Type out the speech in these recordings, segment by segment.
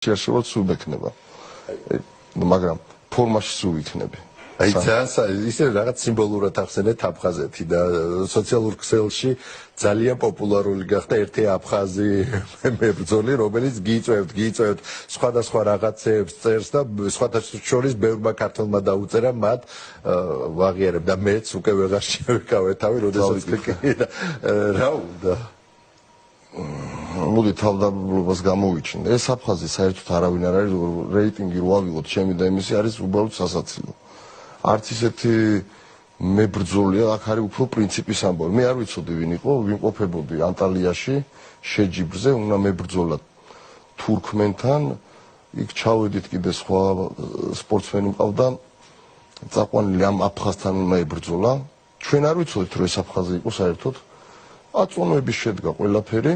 შეაშრებოთ სულ მექნება. მაგრამ ფორმაში სულ იქნები. აი ძალიან ისე რაღაც სიმბოლურად ახსენეთ აფხაზეთი და სოციალურ ქსელში ძალიან პოპულარული გახდა ერთი აფხაზი მებრძოლი, რომელიც გიწევთ სხვადასხვა რაღაცებს წერს და სხვადასხვა შორის ბევრმა ქართველმა დაუწერა მათ ვაღიარებ და მეც უკვე ვეღარ შევიკავე თავი, როდესაც რა უნდა მოდი თავდაპირველობას გამოვიჩინე. ეს აფხაზი საერთოდ არავინ არ არის, რეიტინგი რო ავიღოთ ჩემი და იმისი არის უბრალოდ სასაცილო. არც ისეთი მებრძოლია, აქ არის უფრო პრინციპის ამბავი. მე არ ვიცოდი ვინ იყო, ვიმყოფებოდი ანტალიაში, შეჯიბრზე, უნდა მებრძოლა თურქმენთან, იქ ჩავედით კიდე სხვა სპორტსმენი მყავდა, წაყვანილი ამ აფხაზთან უნდა ებრძოლა. ჩვენ არ ვიცოდით, რომ ეს აფხაზი იყო საერთოდ. აწონვების შედგა ყველაფერი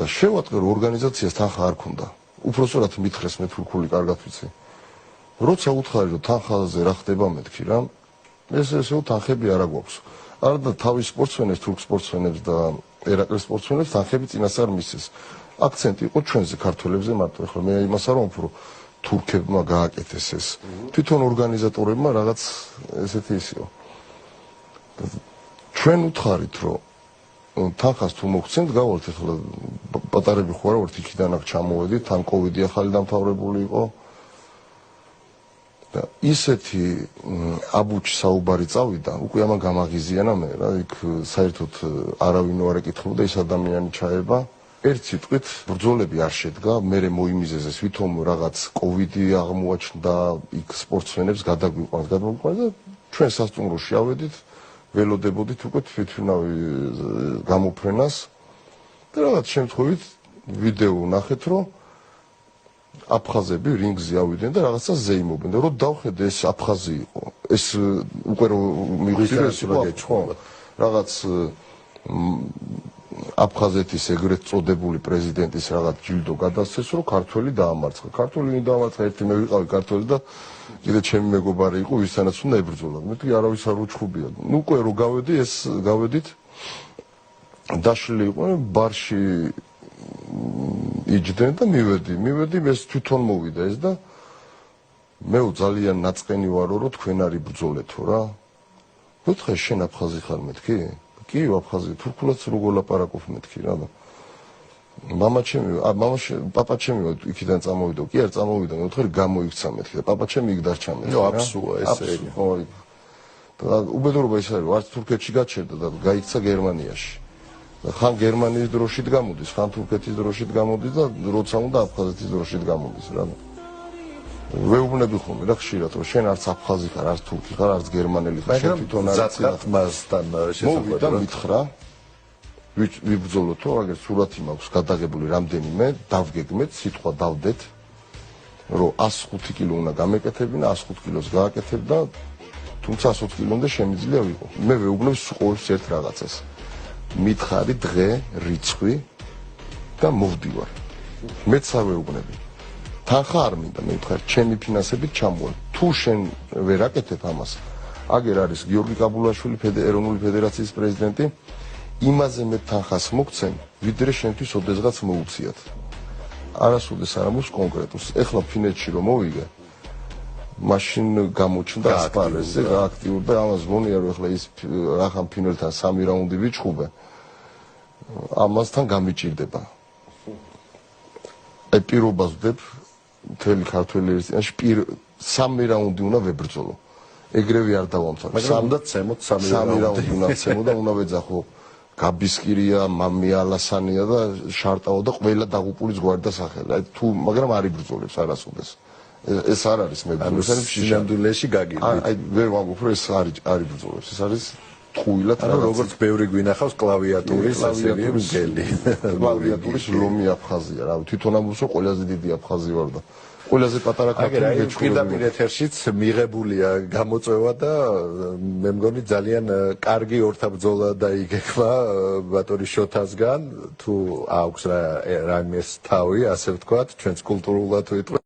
და შევატყე, რომ ორგანიზაციას თანხა არ ქონდა. უпроსტად მითხრეს, მე თურქული კარგად ვიცი. როცა უთხარი, რომ თანხაზე რა ხდება მეთქი რა, ესეო თანხები არა გვაქვს. არა და თავის სპორტსმენებს, თურქ სპორტსმენებს და ერაყლის სპორტსმენებს თანხები წინასწარ მისცეს. აქცენტი იყო ჩვენზე, ქართველებზე მარტო. ეხლა მე იმას არ ვამბობ, რომ თურქებმა გააკეთეს ეს. თვითონ ორგანიზატორებმა რაღაც ესეთი ისეო. ჩვენ უთხარით, რომ თანხას თუ მოგცემთ, გავალთ ეხლა პატარები ხო არა ვართ, იქიდან აქ ჩამოვედით, თან კოვიდი ახალი დამთავრებული იყო. და ისეთი აბუჩი საუბარი წავიდა, უკვე ამან გამაღიზიანა მე რა, იქ საერთოდ არავინ არ ეკითხებოდა, ის ადამიანი ჩაება. ერთ სიტყვით ბრძოლები არ შედგა, მერე მოიმიზეზეს, ვითომ რაღაც კოვიდი აღმოაჩნდა, იქ სპორტსმენებს გადაგვიყვანს და ჩვენ სასტუმროში ავედით, ველოდებოდით უკვე თვითმფრინავი გამოფრენას და რაღაც შემთხვევით ვიდეო ვნახეთ, რომ აფხაზები რინგზე ავიდნენ და რაღაცა ზეიმობდნენ და რომ დავხედე ეს აფხაზი იყო. ეს უკვე რომ მიგვიწევს ეს იყო რაღაც აფხაზეთის ეგრეთ წოდებული პრეზიდენტის რაღაც ჯილდო გადასცეს, რომ ქართველი დაამარცხა. ქართველი დაამარცხა, ერთი მე ვიყავი ქართველი და კიდე ჩემი მეგობარი იყო, ვისთანაც უნდა ებრძოლა. მეთქი არავის არ უჩხუბია. უკვე რომ გავედით დაშლილი იყო ბარში იჯდნენ და მივედი, ეს თვითონ მოვიდა ეს და მე ძალიან ნაწყენი ვარო, რომ თქვენ არ იბრძოლეთო რა. მეთქე შენ აფხაზი ხარ მეთქი? კი, აფხაზი, თურქულაც როგორ ლაპარაკობ მეთქი რა და პაპა ჩემი იქიდან წამოვიდა, კი არ წამოვიდა, მეთქე გამოიქცა მეთქი და პაპა ჩემი იქ დარჩა მეთქი. აფსუა ესე იგი. და უბედურობა ის არის, არც თურქეთში გაჩერდა და გაიქცა გერმანიაში. ხან გერმანიის დროშით გამოდის, ხან თურქეთის დროშით გამოდის და როცა უნდა აფხაზეთის დროშით გამოდის რა. ვეუბნები ხოლმე რა ხშირად, რომ შენ არც აფხაზი ხარ, არც თურქი ხარ, არც გერმანელი ხარ, შენ თვითონ არ მასთან შესაძლოა მითხრა, ვიბრძოლოთ, აგერ სურათი მაქვს გადაღებული რამდენიმე, დავგეგმეთ, სიტყვა დავდეთ, რომ 105 კილო უნდა გამეკეთებინა, 105 კილოს გააკეთებ და თუმცა 120 კილომდე შემიძლია ვიყო. მე ვეუბნებ ყოველს ერთ რაღაცას. მითხარი დღე, რიცხვი და მოვდივარ. მეც არ ვეუბნები. თანხა არ მინდა, მე ვთხარ, ჩემი ფინანსებით ჩამოვალ. თუ შენ ვერ აკეთებ ამას, აგერ არის გიორგი კაბულაშვილი, ეროვნული ფედერაციის პრეზიდენტი, იმაზე მე თანხას მოგცემ, ვიდრე შენთვის ოდესღაც მოუციათ. არასოდეს არ ამბობს კონკრეტულს. ეხლა ფინეთში რომ მოვიგე, მაშინ გამოჩნდა ასპარეზზე გააქტიურდა და ამას გონია რომ ეხლა ის რახან ფინელთან 3 რაუნდი ვიჩხუბე ამასთან გამიჭირდება. აი პირობას ვდებ მთელი ქართველი ერისიაში 3 რაუნდი უნდა ვებრძოლო. ეგრევე არ დავამთავრე. მაგრამ უნდა ცემოთ 3 რაუნდი უნდა ცემო და უნდა ვეძახო გაბისკირია, მამია ალასანია და შარტაო და ყველა დაღუპულის გვარი და სახელი. აი თუ მაგრამ არ იბრძოლებს არასოდეს. ეს არ არის მებრძოლი, ეს არის სინამდვილეში გაგიბრდით. აი ვერ ვამბობ, რომ ეს არ იბრძოლებს, ეს არის ტყუილად რაღაც. როგორც ბევრი გვინახავს კლავიატურის გელი. კლავიატურის ლომი აფხაზია, რა თვითონ ამბობს, რომ ყველაზე დიდი აფხაზი ვარ და ყველაზე პატარა ქართველი გეჩხუბებული. პირდაპირ ეთერშიც მიღებულია გამოწვევა და მე მგონი ძალიან კარგი ორთაბრძოლა დაიგეგმა ბატონი შოთასგან, თუ აქვს რაიმეს თავი, ასე ვთქვათ, ჩვენც კულტურულად ვიტყვი.